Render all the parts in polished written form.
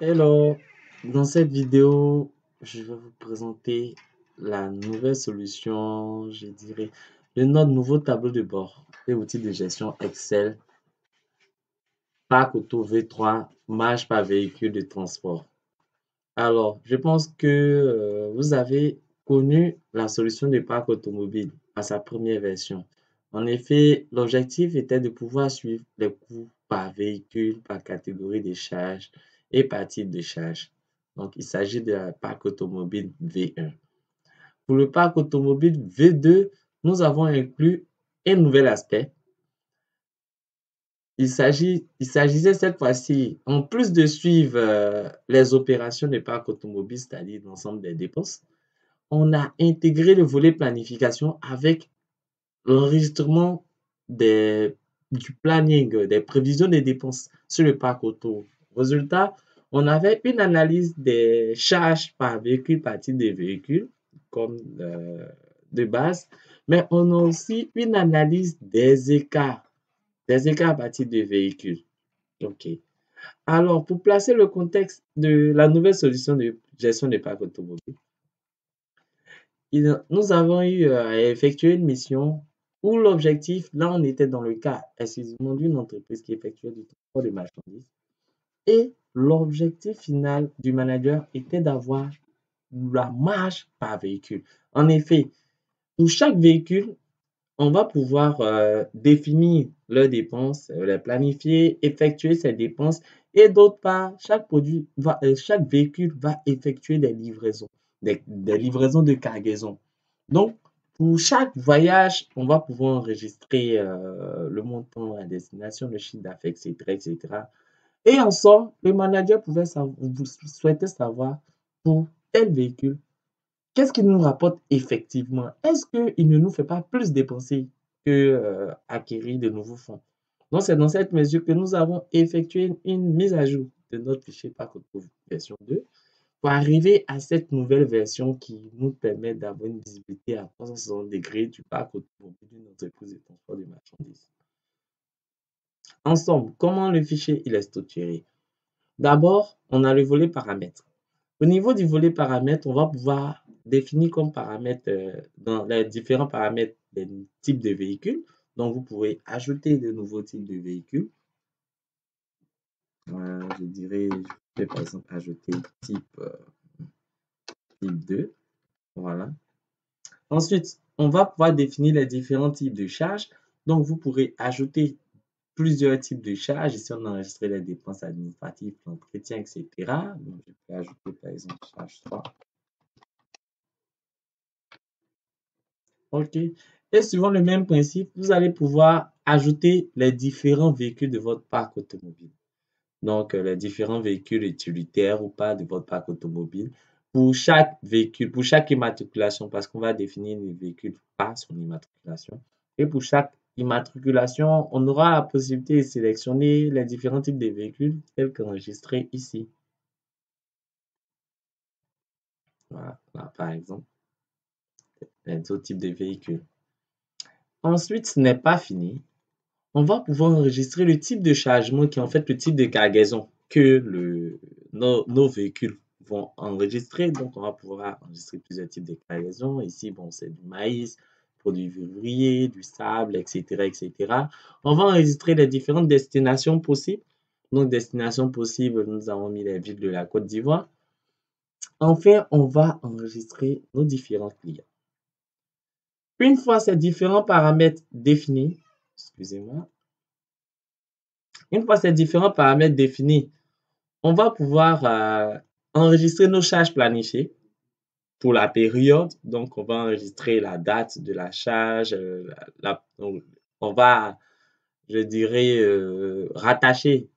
Hello, dans cette vidéo, je vais vous présenter la nouvelle solution, je dirais, de notre nouveau tableau de bord et outil de gestion Excel, Parc Auto V3, marge par véhicule de transport. Alors, je pense que vous avez connu la solution de parc automobile à sa première version. En effet, l'objectif était de pouvoir suivre les coûts par véhicule, par catégorie de charges et par type de charge. Donc, il s'agit de la parc automobile V1. Pour le parc automobile V2, nous avons inclus un nouvel aspect. Il s'agissait cette fois-ci, en plus de suivre les opérations de parc automobile, c'est-à-dire l'ensemble des dépenses, on a intégré le volet planification avec l'enregistrement du planning, des prévisions des dépenses sur le parc auto. Résultat, on avait une analyse des charges par véhicule, par type de véhicule, comme de base, mais on a aussi une analyse des écarts à partir des véhicules. OK. Alors, pour placer le contexte de la nouvelle solution de gestion des parcs automobiles, nous avons eu à effectuer une mission où l'objectif, là, on était dans le cas exclusivement d'une entreprise qui effectuait du transport de marchandises. Et l'objectif final du manager était d'avoir la marge par véhicule. En effet, pour chaque véhicule, on va pouvoir définir leurs dépenses, les planifier, effectuer ces dépenses et d'autre part, chaque véhicule va effectuer des livraisons, des livraisons de cargaison. Donc, pour chaque voyage, on va pouvoir enregistrer le montant, la destination, le chiffre d'affaires, etc., etc. Et en somme, le manager souhaitait savoir pour tel véhicule, qu'est-ce qu'il nous rapporte effectivement? Est-ce qu'il ne nous fait pas plus dépenser que acquérir de nouveaux fonds? Donc, c'est dans cette mesure que nous avons effectué une mise à jour de notre fichier Parc Auto version 2 pour arriver à cette nouvelle version qui nous permet d'avoir une visibilité à 360 degrés du parc automobile d'une entreprise de transport de marchandises. Ensemble, comment le fichier il est structuré? D'abord, on a le volet paramètres. Au niveau du volet paramètres, on va pouvoir définir comme paramètres dans les différents paramètres des types de véhicules. Donc, vous pouvez ajouter de nouveaux types de véhicules. Je dirais, je vais par exemple ajouter type 2. Voilà. Ensuite, on va pouvoir définir les différents types de charges. Donc, vous pourrez ajouter plusieurs types de charges. Ici, on a enregistré les dépenses administratives, l'entretien, etc. Donc, je peux ajouter par exemple charge 3. OK. Et suivant le même principe, vous allez pouvoir ajouter les différents véhicules de votre parc automobile. Donc, les différents véhicules utilitaires ou pas de votre parc automobile. Pour chaque véhicule, pour chaque immatriculation, parce qu'on va définir les véhicules par son immatriculation. Et pour chaque immatriculation, on aura la possibilité de sélectionner les différents types de véhicules tels qu'enregistrés ici. Voilà, là, par exemple, les autres types de véhicules. Ensuite, ce n'est pas fini. On va pouvoir enregistrer le type de chargement qui est en fait le type de cargaison que nos véhicules vont enregistrer. Donc, on va pouvoir enregistrer plusieurs types de cargaison. Ici, bon, c'est du maïs, produits vivriers, du sable, etc., etc. On va enregistrer les différentes destinations possibles. Donc, destination possible, nous avons mis les villes de la Côte d'Ivoire. Enfin, on va enregistrer nos différents clients. Une fois ces différents paramètres définis, excusez-moi, une fois ces différents paramètres définis, on va pouvoir enregistrer nos charges planifiées pour la période. Donc, on va enregistrer la date de la charge. On va, je dirais, rattacher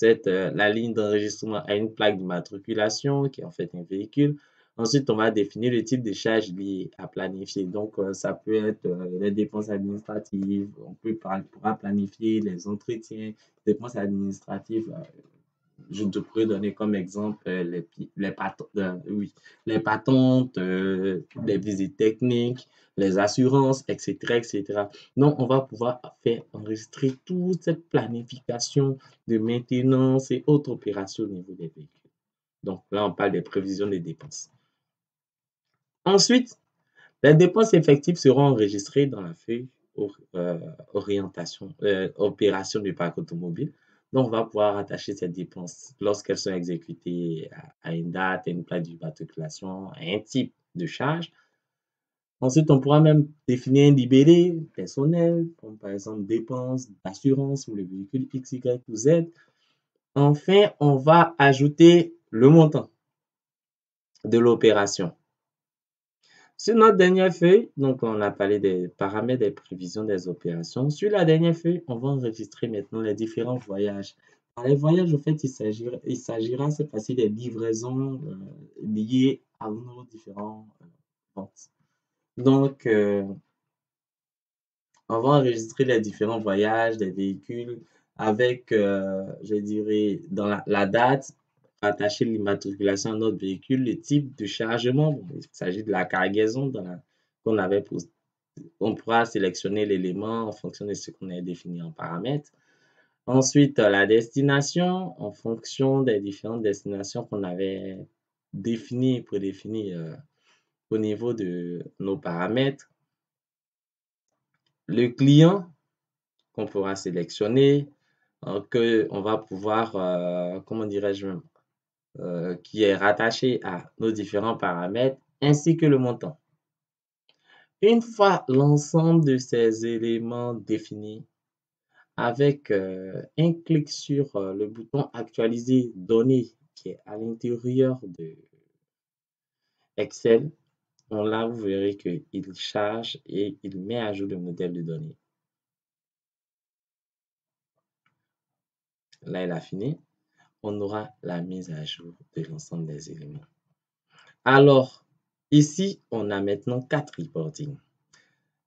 la ligne d'enregistrement à une plaque d'immatriculation qui est en fait un véhicule. Ensuite, on va définir le type de charge liées à planifier. Donc, ça peut être les dépenses administratives. On pourra planifier les entretiens, dépenses administratives je te pourrais donner comme exemple oui, les patentes, les visites techniques, les assurances, etc., etc. Donc, on va pouvoir faire enregistrer toute cette planification de maintenance et autres opérations au niveau des véhicules. Donc, là, on parle des prévisions des dépenses. Ensuite, les dépenses effectives seront enregistrées dans la feuille opération du parc automobile. Donc, on va pouvoir attacher ces dépenses lorsqu'elles sont exécutées à une date, à une plate d'immatriculation, à un type de charge. Ensuite, on pourra même définir un libellé personnel, comme par exemple dépenses d'assurance pour le véhicule X, Y ou Z. Enfin, on va ajouter le montant de l'opération. Sur notre dernière feuille, donc on a parlé des paramètres des prévisions des opérations. Sur la dernière feuille, on va enregistrer maintenant les différents voyages. Dans les voyages, en fait, il s'agira cette fois-ci des livraisons liées à nos différents ventes. Donc, on va enregistrer les différents voyages des véhicules avec, je dirais, dans la date, attacher l'immatriculation à notre véhicule, le type de chargement. Bon, il s'agit de la cargaison qu'on avait posée. On pourra sélectionner l'élément en fonction de ce qu'on a défini en paramètres. Ensuite, la destination, en fonction des différentes destinations qu'on avait prédéfinies au niveau de nos paramètres. Le client qu'on pourra sélectionner, qu'on va pouvoir, comment dirais-je même, qui est rattaché à nos différents paramètres, ainsi que le montant. Une fois l'ensemble de ces éléments définis, avec un clic sur le bouton actualiser données qui est à l'intérieur de Excel, là vous verrez qu'il charge et il met à jour le modèle de données. Là, il a fini. On aura la mise à jour de l'ensemble des éléments. Alors, ici, on a maintenant 4 reportings.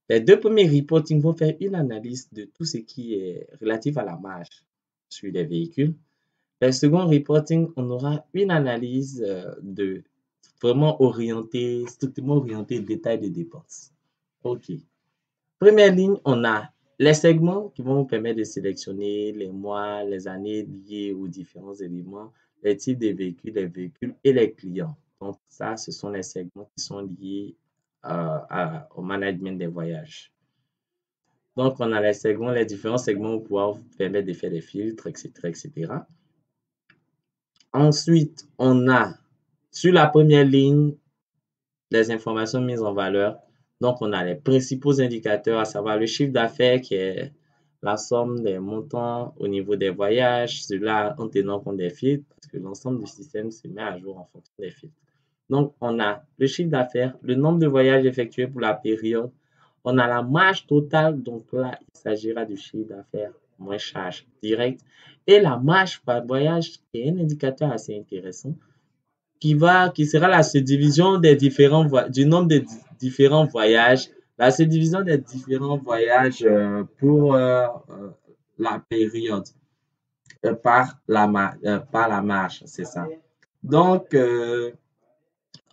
Les 2 premiers reportings vont faire une analyse de tout ce qui est relatif à la marge sur les véhicules. Le second reporting, on aura une analyse vraiment strictement orientée détail des dépenses. OK. Première ligne, on a les segments qui vont vous permettre de sélectionner les mois, les années liées aux différents éléments, les types de véhicules, les véhicules et les clients. Donc, ça, ce sont les segments qui sont liés au management des voyages. Donc, on a les différents segments pour pouvoir vous permettre de faire des filtres, etc., etc. Ensuite, on a sur la première ligne les informations mises en valeur. Donc, on a les principaux indicateurs, à savoir le chiffre d'affaires qui est la somme des montants au niveau des voyages, cela en tenant compte des filtres, parce que l'ensemble du système se met à jour en fonction des filtres. Donc, on a le chiffre d'affaires, le nombre de voyages effectués pour la période, on a la marge totale, donc là, il s'agira du chiffre d'affaires moins charge directe, et la marge par voyage, qui est un indicateur assez intéressant, qui sera la subdivision des du nombre de différents voyages, la subdivision des différents voyages pour la période par la marge, c'est ça. Donc,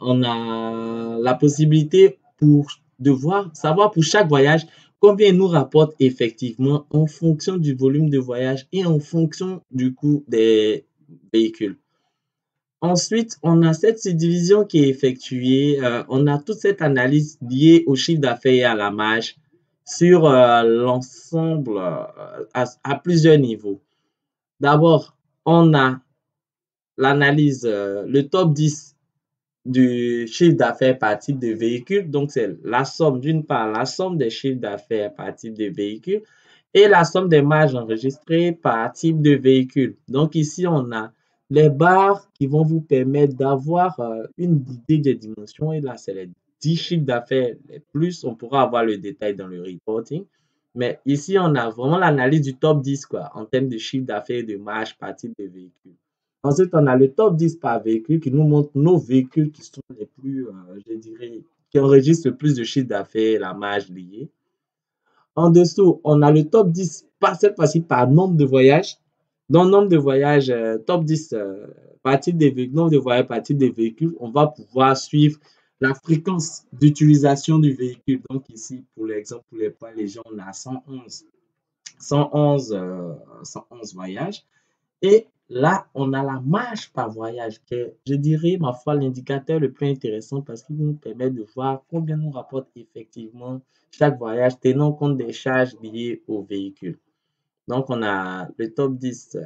on a la possibilité de savoir pour chaque voyage combien il nous rapporte effectivement en fonction du volume de voyage et en fonction du coût des véhicules. Ensuite, on a cette subdivision qui est effectuée, on a toute cette analyse liée au chiffre d'affaires et à la marge sur l'ensemble à plusieurs niveaux. D'abord, on a l'analyse, le top 10 du chiffre d'affaires par type de véhicule. Donc, c'est la somme, d'une part, la somme des chiffres d'affaires par type de véhicule et la somme des marges enregistrées par type de véhicule. Donc, ici, on a les barres qui vont vous permettre d'avoir une idée des dimensions. Et là, c'est les 10 chiffres d'affaires les plus. On pourra avoir le détail dans le reporting. Mais ici, on a vraiment l'analyse du top 10 quoi, en termes de chiffre d'affaires et de marge par type de véhicule. Ensuite, on a le top 10 par véhicule qui nous montre nos véhicules qui sont les plus, je dirais, qui enregistrent le plus de chiffre d'affaires, la marge liée. En dessous, on a le top 10 cette fois-ci par nombre de voyages. Dans le nombre de voyages, top 10, nombre de voyages par type de véhicule, on va pouvoir suivre la fréquence d'utilisation du véhicule. Donc ici, pour l'exemple, pour les poids légers, on a 111 voyages. Et là, on a la marge par voyage, qui est, je dirais, ma foi, l'indicateur le plus intéressant parce qu'il nous permet de voir combien nous rapporte effectivement chaque voyage, tenant compte des charges liées au véhicule. Donc, on a le top 10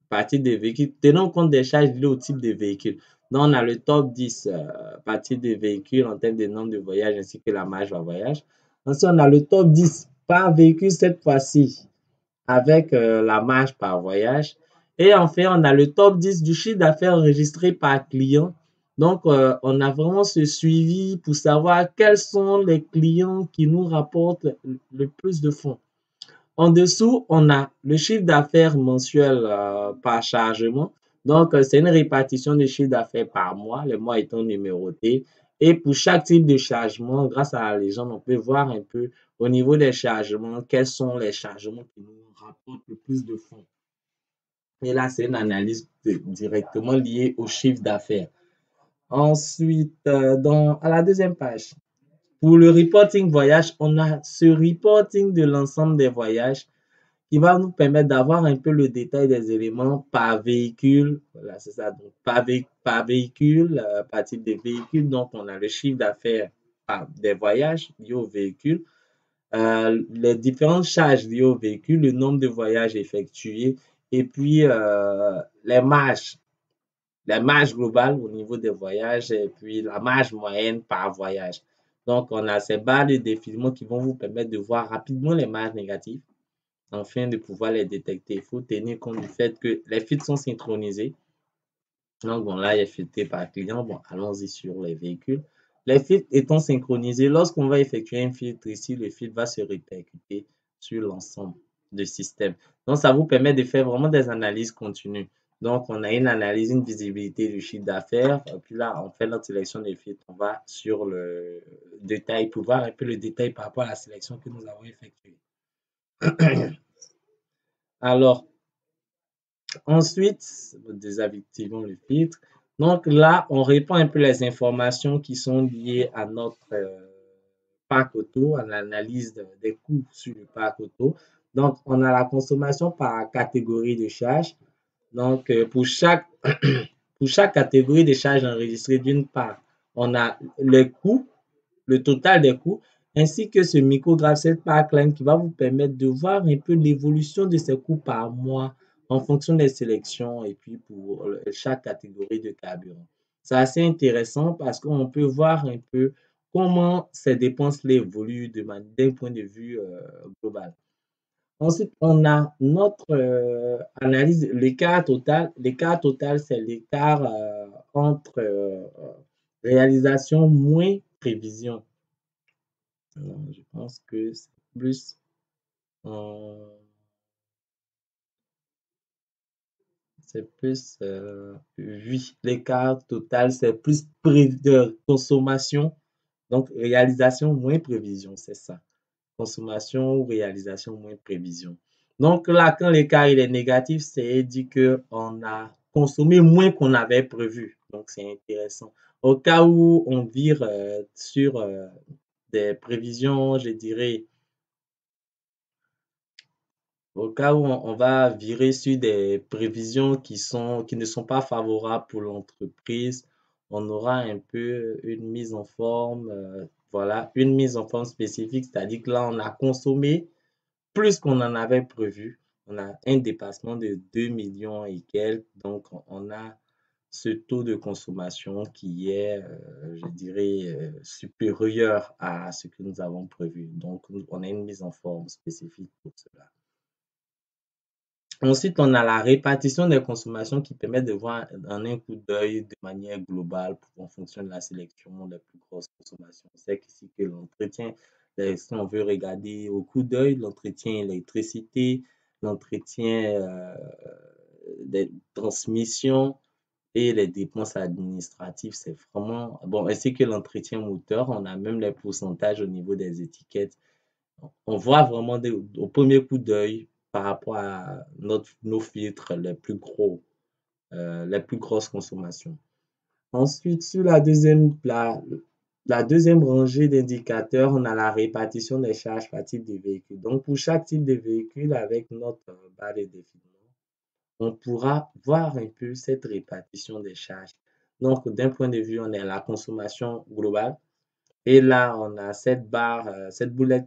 partie des véhicules, tenant compte des charges liées au type de véhicule. Donc, on a le top 10 partie des véhicules en termes de nombre de voyages ainsi que la marge par voyage. Ensuite, on a le top 10 par véhicule cette fois-ci avec la marge par voyage. Et enfin, on a le top 10 du chiffre d'affaires enregistré par client. Donc, on a vraiment ce suivi pour savoir quels sont les clients qui nous rapportent le plus de fonds. En dessous, on a le chiffre d'affaires mensuel par chargement. Donc, c'est une répartition du chiffre d'affaires par mois, les mois étant numérotés. Et pour chaque type de chargement, grâce à la légende, on peut voir un peu au niveau des chargements, quels sont les chargements qui nous rapportent le plus de fonds. Et là, c'est une analyse directement liée au chiffre d'affaires. Ensuite, à la deuxième page, pour le reporting voyage, on a ce reporting de l'ensemble des voyages qui va nous permettre d'avoir un peu le détail des éléments par véhicule. Voilà, c'est ça. Donc, par véhicule, par type de véhicule. Donc, on a le chiffre d'affaires des voyages liés au véhicule, les différentes charges liées au véhicule, le nombre de voyages effectués et puis les marges globales au niveau des voyages et puis la marge moyenne par voyage. Donc, on a ces barres de défilement qui vont vous permettre de voir rapidement les marges négatives afin de pouvoir les détecter. Il faut tenir compte du fait que les filtres sont synchronisés. Donc, bon, là, il est filtré par client. Bon, allons-y sur les véhicules. Les filtres étant synchronisés, lorsqu'on va effectuer un filtre ici, le filtre va se répercuter sur l'ensemble du système. Donc, ça vous permet de faire vraiment des analyses continues. Donc, on a une analyse, une visibilité du chiffre d'affaires. Puis là, on fait notre sélection des filtres. On va sur le détail pour voir un peu le détail par rapport à la sélection que nous avons effectuée. Alors, ensuite, désactivons le filtre. Donc là, on répond un peu les informations qui sont liées à notre parc auto, à l'analyse des coûts sur le parc auto. Donc, on a la consommation par catégorie de charges. Donc, pour chaque catégorie de charges enregistrées, d'une part, on a le coût, le total des coûts, ainsi que ce micrographe, cette pipeline qui va vous permettre de voir un peu l'évolution de ces coûts par mois en fonction des sélections et puis pour chaque catégorie de carburant. C'est assez intéressant parce qu'on peut voir un peu comment ces dépenses évoluent d'un point de vue global. Ensuite, on a notre analyse, l'écart total. L'écart total, c'est l'écart entre réalisation moins prévision. Non, je pense que c'est plus oui, l'écart total, c'est plus de consommation, donc réalisation moins prévision, c'est ça. Consommation ou réalisation moins prévision. Donc là, quand l'écart il est négatif, c'est dit qu'on a consommé moins qu'on avait prévu. Donc c'est intéressant. Au cas où on vire sur des prévisions, je dirais, au cas où on va virer sur des prévisions qui ne sont pas favorables pour l'entreprise, on aura un peu une mise en forme, voilà, une mise en forme spécifique, c'est-à-dire que là, on a consommé plus qu'on en avait prévu. On a un dépassement de 2 millions et quelques, donc on a ce taux de consommation qui est, je dirais, supérieur à ce que nous avons prévu. Donc, on a une mise en forme spécifique pour cela. Ensuite, on a la répartition des consommations qui permet de voir en un coup d'œil de manière globale en fonction de la sélection des plus grosses consommations. C'est ici que l'entretien, si on veut regarder au coup d'œil, l'entretien électricité, l'entretien des transmissions et les dépenses administratives, c'est vraiment bon, ainsi que l'entretien moteur. On a même les pourcentages au niveau des étiquettes. On voit vraiment au premier coup d'œil par rapport à nos filtres les plus grosses consommations. Ensuite, sur la deuxième rangée d'indicateurs, on a la répartition des charges par type de véhicule. Donc, pour chaque type de véhicule, avec notre barre de défilement, on pourra voir un peu cette répartition des charges. Donc, d'un point de vue, on est à la consommation globale. Et là, on a cette barre, cette bullet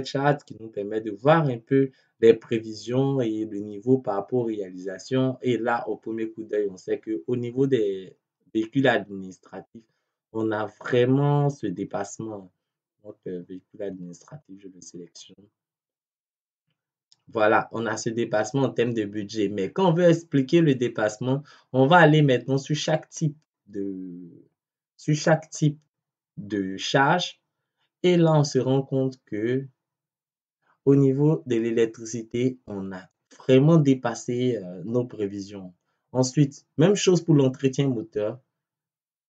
chart qui nous permet de voir un peu les prévisions et le niveau par rapport aux réalisations. Et là, au premier coup d'œil, on sait qu'au niveau des véhicules administratifs, on a vraiment ce dépassement. Donc, véhicule administratif, je le sélectionne. Voilà, on a ce dépassement en termes de budget. Mais quand on veut expliquer le dépassement, on va aller maintenant sur chaque type de charge. Et là, on se rend compte que au niveau de l'électricité, on a vraiment dépassé nos prévisions. Ensuite, même chose pour l'entretien moteur.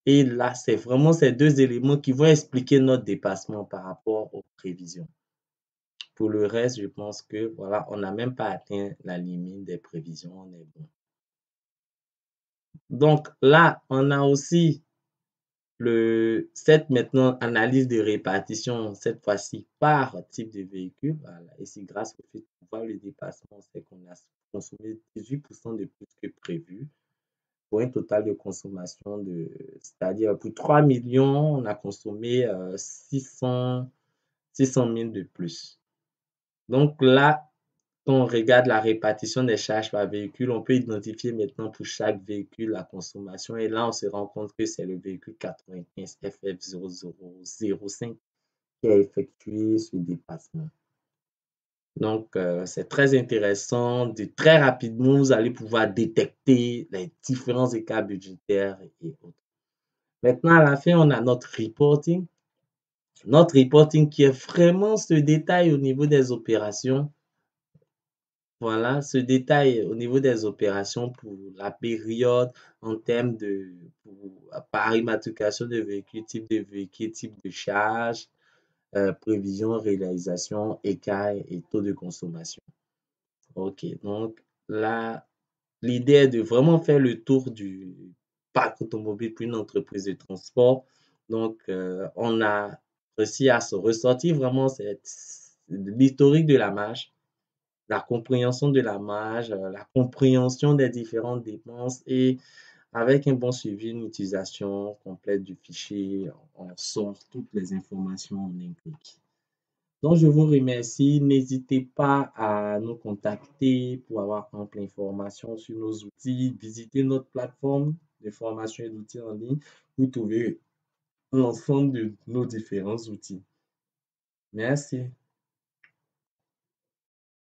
Et là, c'est vraiment ces deux éléments qui vont expliquer notre dépassement par rapport aux prévisions. Pour le reste, je pense que voilà, on n'a même pas atteint la limite des prévisions, on est bon. Donc là, on a aussi cette maintenant analyse de répartition, cette fois-ci par type de véhicule. Voilà. Ici, grâce au fait de voir le dépassement, on sait qu'on a consommé 18% de plus que prévu pour un total de consommation c'est-à-dire pour 3 millions, on a consommé 600 000 de plus. Donc là, quand on regarde la répartition des charges par véhicule, on peut identifier maintenant pour chaque véhicule la consommation. Et là, on se rend compte que c'est le véhicule 95 FF0005 qui a effectué ce dépassement. Donc, c'est très intéressant. Très rapidement, vous allez pouvoir détecter les différents écarts budgétaires et autres. Maintenant, à la fin, on a notre reporting. Notre reporting qui est vraiment ce détail au niveau des opérations. Voilà, ce détail au niveau des opérations pour la période en termes par immatriculation de véhicule, type de charge, prévision, réalisation, écart et taux de consommation. OK, donc là, l'idée est de vraiment faire le tour du parc automobile pour une entreprise de transport. Donc, on a réussi à se ressortir vraiment l'historique de la marge, la compréhension de la marge, la compréhension des différentes dépenses et avec un bon suivi, une utilisation complète du fichier, on sort toutes les informations en un clic. Donc, je vous remercie. N'hésitez pas à nous contacter pour avoir ample information sur nos outils. Visitez notre plateforme de formation et d'outils en ligne. Vous trouvez l'ensemble de nos différents outils. Merci.